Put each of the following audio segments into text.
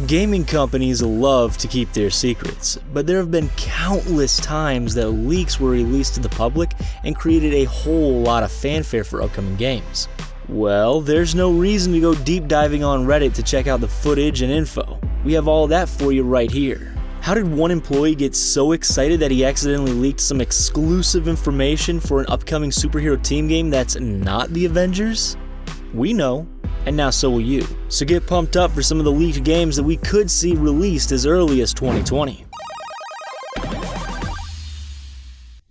Gaming companies love to keep their secrets, but there have been countless times that leaks were released to the public and created a whole lot of fanfare for upcoming games. Well, there's no reason to go deep diving on Reddit to check out the footage and info. We have all that for you right here. How did one employee get so excited that he accidentally leaked some exclusive information for an upcoming superhero team game that's not the Avengers? We know, and now so will you. So get pumped up for some of the leaked games that we could see released as early as 2020.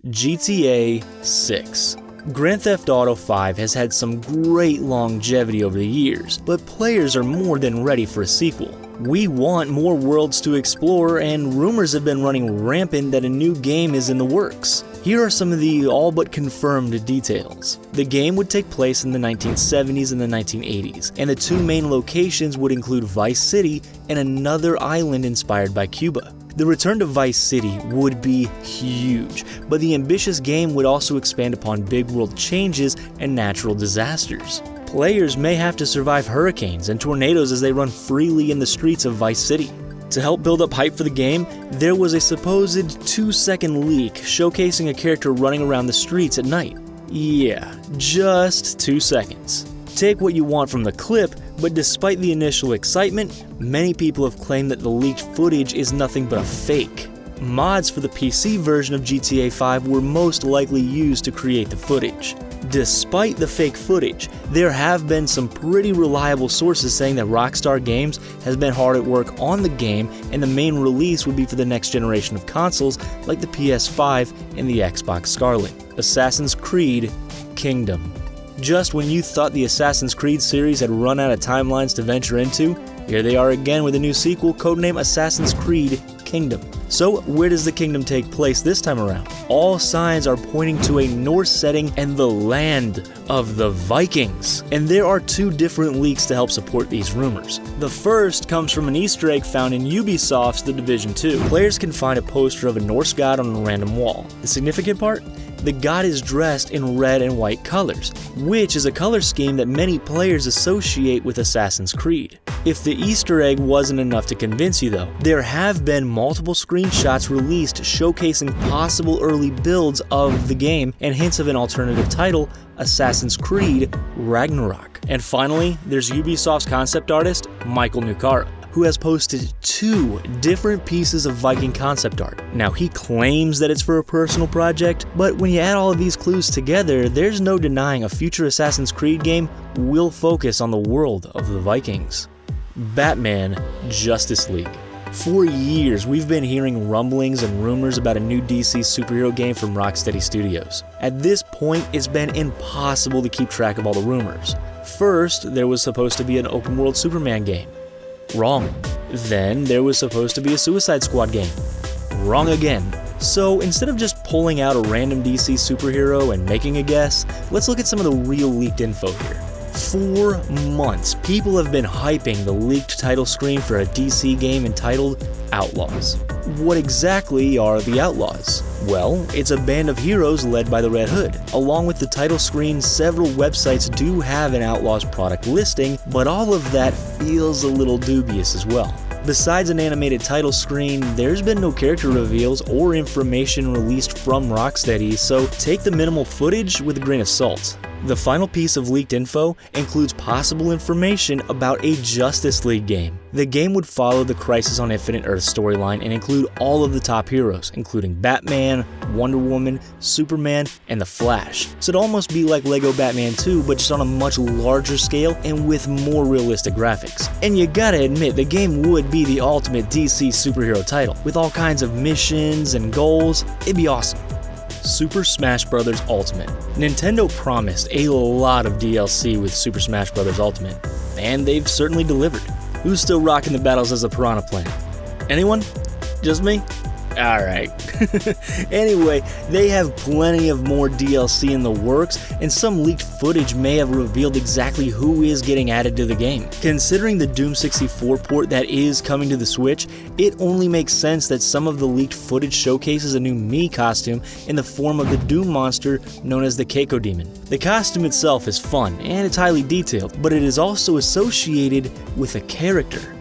GTA 6. Grand Theft Auto 5 has had some great longevity over the years, but players are more than ready for a sequel. We want more worlds to explore, and rumors have been running rampant that a new game is in the works. Here are some of the all but confirmed details. The game would take place in the 1970s and the 1980s, and the two main locations would include Vice City and another island inspired by Cuba. The return to Vice City would be huge, but the ambitious game would also expand upon big world changes and natural disasters. Players may have to survive hurricanes and tornadoes as they run freely in the streets of Vice City. To help build up hype for the game, there was a supposed 2-second leak showcasing a character running around the streets at night. Yeah, just 2 seconds. Take what you want from the clip, but despite the initial excitement, many people have claimed that the leaked footage is nothing but a fake. Mods for the PC version of GTA 5 were most likely used to create the footage. Despite the fake footage, there have been some pretty reliable sources saying that Rockstar Games has been hard at work on the game, and the main release would be for the next generation of consoles like the PS5 and the Xbox Scarlet. Assassin's Creed Kingdom. Just when you thought the Assassin's Creed series had run out of timelines to venture into, here they are again with a new sequel codenamed Assassin's Creed Kingdom. So where does the kingdom take place this time around? All signs are pointing to a Norse setting and the land of the Vikings. And there are two different leaks to help support these rumors. The first comes from an Easter egg found in Ubisoft's The Division 2. Players can find a poster of a Norse god on a random wall. The significant part? The god is dressed in red and white colors, which is a color scheme that many players associate with Assassin's Creed. If the Easter egg wasn't enough to convince you though, there have been multiple screenshots released showcasing possible early builds of the game and hints of an alternative title, Assassin's Creed Ragnarok. And finally, there's Ubisoft's concept artist, Michael Nucara, who has posted 2 different pieces of Viking concept art. Now he claims that it's for a personal project, but when you add all of these clues together, there's no denying a future Assassin's Creed game will focus on the world of the Vikings. Batman Justice League. For years, we've been hearing rumblings and rumors about a new DC superhero game from Rocksteady Studios. At this point, it's been impossible to keep track of all the rumors. First, there was supposed to be an open-world Superman game. Wrong. Then there was supposed to be a Suicide Squad game. Wrong again. So instead of just pulling out a random DC superhero and making a guess, let's look at some of the real leaked info here. 4 months, people have been hyping the leaked title screen for a DC game entitled Outlaws. What exactly are the Outlaws? Well, it's a band of heroes led by the Red Hood. Along with the title screen, several websites do have an Outlaws product listing, but all of that feels a little dubious as well. Besides an animated title screen, there's been no character reveals or information released from Rocksteady, so take the minimal footage with a grain of salt. The final piece of leaked info includes possible information about a Justice League game. The game would follow the Crisis on Infinite Earth storyline and include all of the top heroes, including Batman, Wonder Woman, Superman, and The Flash. So it'd almost be like LEGO Batman 2, but just on a much larger scale and with more realistic graphics. And you gotta admit, the game would be the ultimate DC superhero title, with all kinds of missions and goals. It'd be awesome. Super Smash Bros. Ultimate. Nintendo promised a lot of DLC with Super Smash Bros. Ultimate, and they've certainly delivered. Who's still rocking the battles as a Piranha Plant? Anyone? Just me? Alright. Anyway, they have plenty of more DLC in the works, and some leaked footage may have revealed exactly who is getting added to the game. Considering the Doom 64 port that is coming to the Switch, it only makes sense that some of the leaked footage showcases a new Mii costume in the form of the Doom monster known as the Keiko Demon. The costume itself is fun, and it's highly detailed, but it is also associated with a character.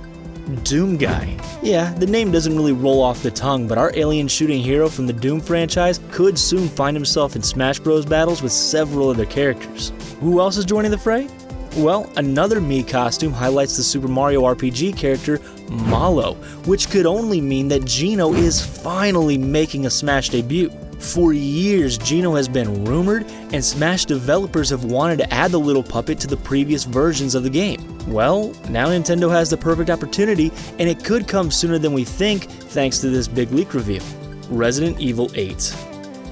Doom Guy. Yeah, the name doesn't really roll off the tongue, but our alien shooting hero from the Doom franchise could soon find himself in Smash Bros. Battles with several other characters. Who else is joining the fray? Well, another Mii costume highlights the Super Mario RPG character Mallow, which could only mean that Geno is finally making a Smash debut. For years, Geno has been rumored, and Smash developers have wanted to add the little puppet to the previous versions of the game. Well, now Nintendo has the perfect opportunity, and it could come sooner than we think thanks to this big leak reveal. Resident Evil 8.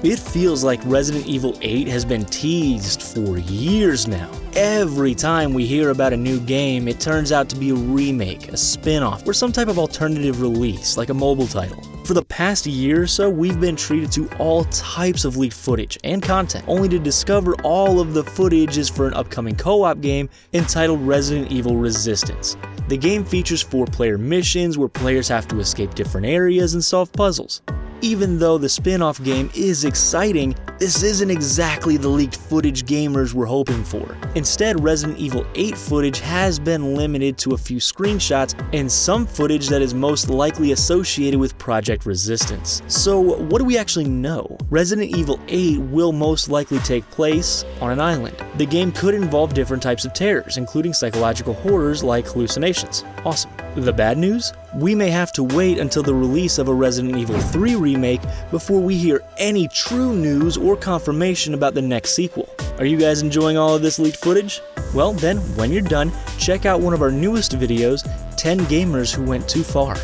It feels like Resident Evil 8 has been teased for years now. Every time we hear about a new game, it turns out to be a remake, a spin-off, or some type of alternative release, like a mobile title. For the past year or so, we've been treated to all types of leaked footage and content, only to discover all of the footage is for an upcoming co-op game entitled Resident Evil Resistance. The game features 4-player missions where players have to escape different areas and solve puzzles. Even though the spin-off game is exciting, this isn't exactly the leaked footage gamers were hoping for. Instead, Resident Evil 8 footage has been limited to a few screenshots and some footage that is most likely associated with Project Resistance. So what do we actually know? Resident Evil 8 will most likely take place on an island. The game could involve different types of terrors, including psychological horrors like hallucinations. Awesome. The bad news? We may have to wait until the release of a Resident Evil 3 remake before we hear any true news or confirmation about the next sequel. Are you guys enjoying all of this leaked footage? Well then, when you're done, check out one of our newest videos, 10 Gamers Who Went Too Far.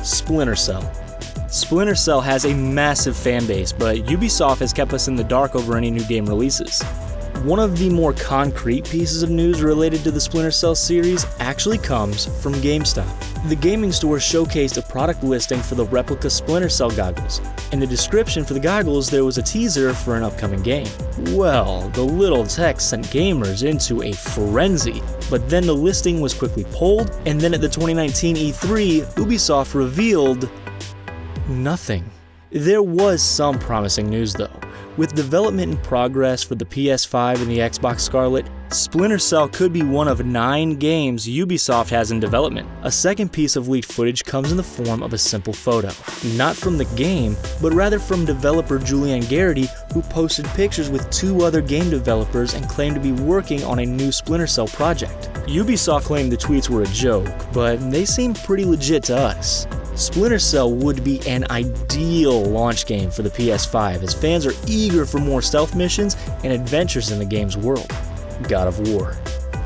Splinter Cell. Splinter Cell has a massive fan base, but Ubisoft has kept us in the dark over any new game releases. One of the more concrete pieces of news related to the Splinter Cell series actually comes from GameStop. The gaming store showcased a product listing for the replica Splinter Cell goggles. In the description for the goggles, there was a teaser for an upcoming game. Well, the little text sent gamers into a frenzy, but then the listing was quickly pulled, and then at the 2019 E3, Ubisoft revealed nothing. There was some promising news though. With development in progress for the PS5 and the Xbox Scarlet, Splinter Cell could be one of 9 games Ubisoft has in development. A second piece of leaked footage comes in the form of a simple photo. Not from the game, but rather from developer Julian Garrity, who posted pictures with 2 other game developers and claimed to be working on a new Splinter Cell project. Ubisoft claimed the tweets were a joke, but they seem pretty legit to us. Splinter Cell would be an ideal launch game for the PS5 as fans are eager for more stealth missions and adventures in the game's world. God of War.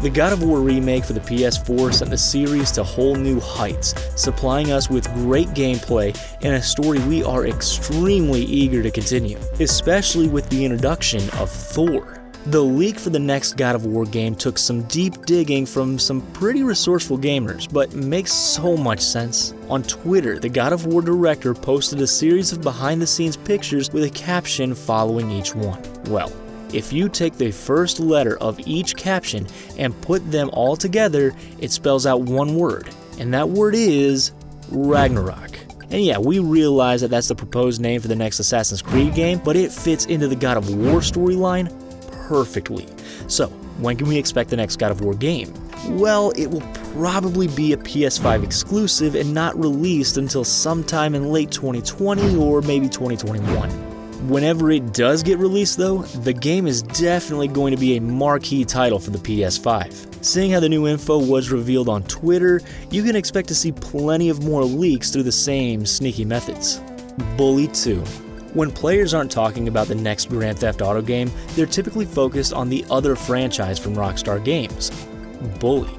The God of War remake for the PS4 sent the series to whole new heights, supplying us with great gameplay and a story we are extremely eager to continue, especially with the introduction of Thor. The leak for the next God of War game took some deep digging from some pretty resourceful gamers, but makes so much sense. On Twitter, the God of War director posted a series of behind-the-scenes pictures with a caption following each one. Well, if you take the first letter of each caption and put them all together, it spells out one word, and that word is Ragnarok. And yeah, we realize that that's the proposed name for the next Assassin's Creed game, but it fits into the God of War storyline perfectly. So, when can we expect the next God of War game? Well, it will probably be a PS5 exclusive and not released until sometime in late 2020 or maybe 2021. Whenever it does get released though, the game is definitely going to be a marquee title for the PS5. Seeing how the new info was revealed on Twitter, you can expect to see plenty of more leaks through the same sneaky methods. Bully 2. When players aren't talking about the next Grand Theft Auto game, they're typically focused on the other franchise from Rockstar Games, Bully.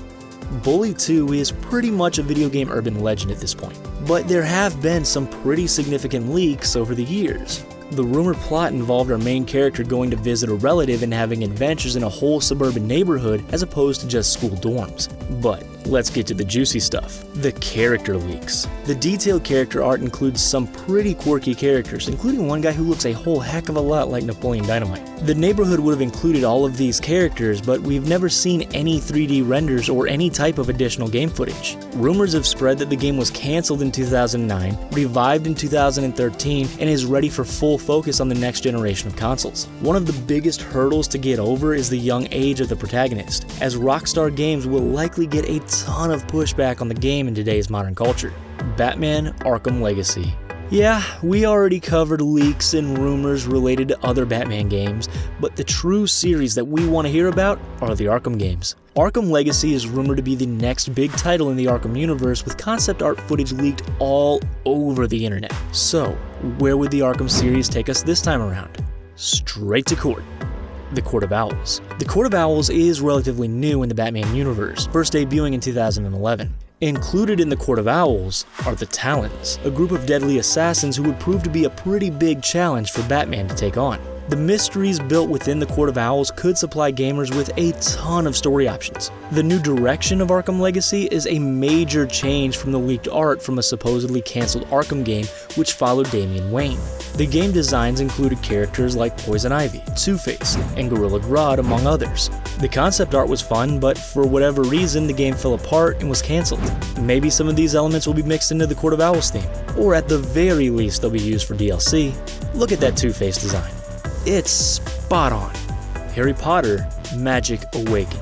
Bully 2 is pretty much a video game urban legend at this point, but there have been some pretty significant leaks over the years. The rumored plot involved our main character going to visit a relative and having adventures in a whole suburban neighborhood as opposed to just school dorms. But let's get to the juicy stuff. The character leaks. The detailed character art includes some pretty quirky characters, including one guy who looks a whole heck of a lot like Napoleon Dynamite. The neighborhood would have included all of these characters, but we've never seen any 3D renders or any type of additional game footage. Rumors have spread that the game was cancelled in 2009, revived in 2013, and is ready for full focus on the next generation of consoles. One of the biggest hurdles to get over is the young age of the protagonist, as Rockstar Games will likely get a ton of pushback on the game in today's modern culture. Batman Arkham Legacy. Yeah, we already covered leaks and rumors related to other Batman games, but the true series that we want to hear about are the Arkham games. Arkham Legacy is rumored to be the next big title in the Arkham universe, with concept art footage leaked all over the internet. So, where would the Arkham series take us this time around? Straight to court. The Court of Owls. The Court of Owls is relatively new in the Batman universe, first debuting in 2011. Included in the Court of Owls are the Talons, a group of deadly assassins who would prove to be a pretty big challenge for Batman to take on. The mysteries built within the Court of Owls could supply gamers with a ton of story options. The new direction of Arkham Legacy is a major change from the leaked art from a supposedly cancelled Arkham game which followed Damian Wayne. The game designs included characters like Poison Ivy, Two-Face, and Gorilla Grodd, among others. The concept art was fun, but for whatever reason the game fell apart and was cancelled. Maybe some of these elements will be mixed into the Court of Owls theme, or at the very least they'll be used for DLC. Look at that Two-Face design. It's spot on. Harry Potter Magic Awakened.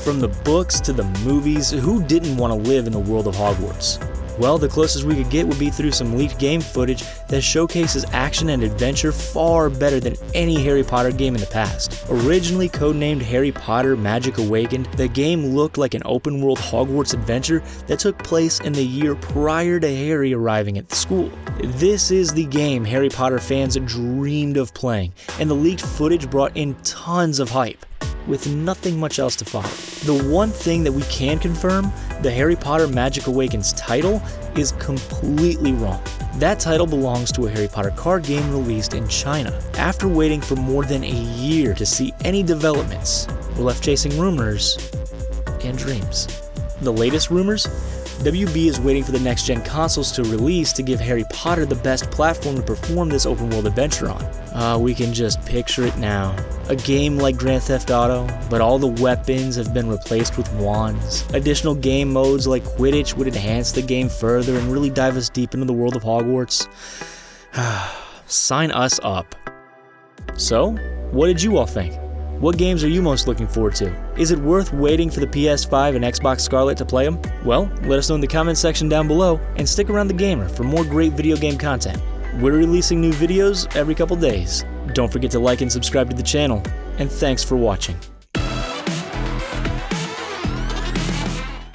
From the books to the movies, who didn't want to live in the world of Hogwarts? Well, the closest we could get would be through some leaked game footage that showcases action and adventure far better than any Harry Potter game in the past. Originally codenamed Harry Potter Magic Awakened, the game looked like an open-world Hogwarts adventure that took place in the year prior to Harry arriving at the school. This is the game Harry Potter fans dreamed of playing, and the leaked footage brought in tons of hype, with nothing much else to follow. The one thing that we can confirm, the Harry Potter Magic Awakens title is completely wrong. That title belongs to a Harry Potter card game released in China. After waiting for more than a year to see any developments, we're left chasing rumors and dreams. The latest rumors? WB is waiting for the next-gen consoles to release to give Harry Potter the best platform to perform this open-world adventure on. We can just picture it now. A game like Grand Theft Auto, but all the weapons have been replaced with wands. Additional game modes like Quidditch would enhance the game further and really dive us deep into the world of Hogwarts. Sign us up. So, what did you all think? What games are you most looking forward to? Is it worth waiting for the PS5 and Xbox Scarlet to play them? Well, let us know in the comment section down below, and stick around The Gamer for more great video game content. We're releasing new videos every couple days. Don't forget to like and subscribe to the channel, and thanks for watching.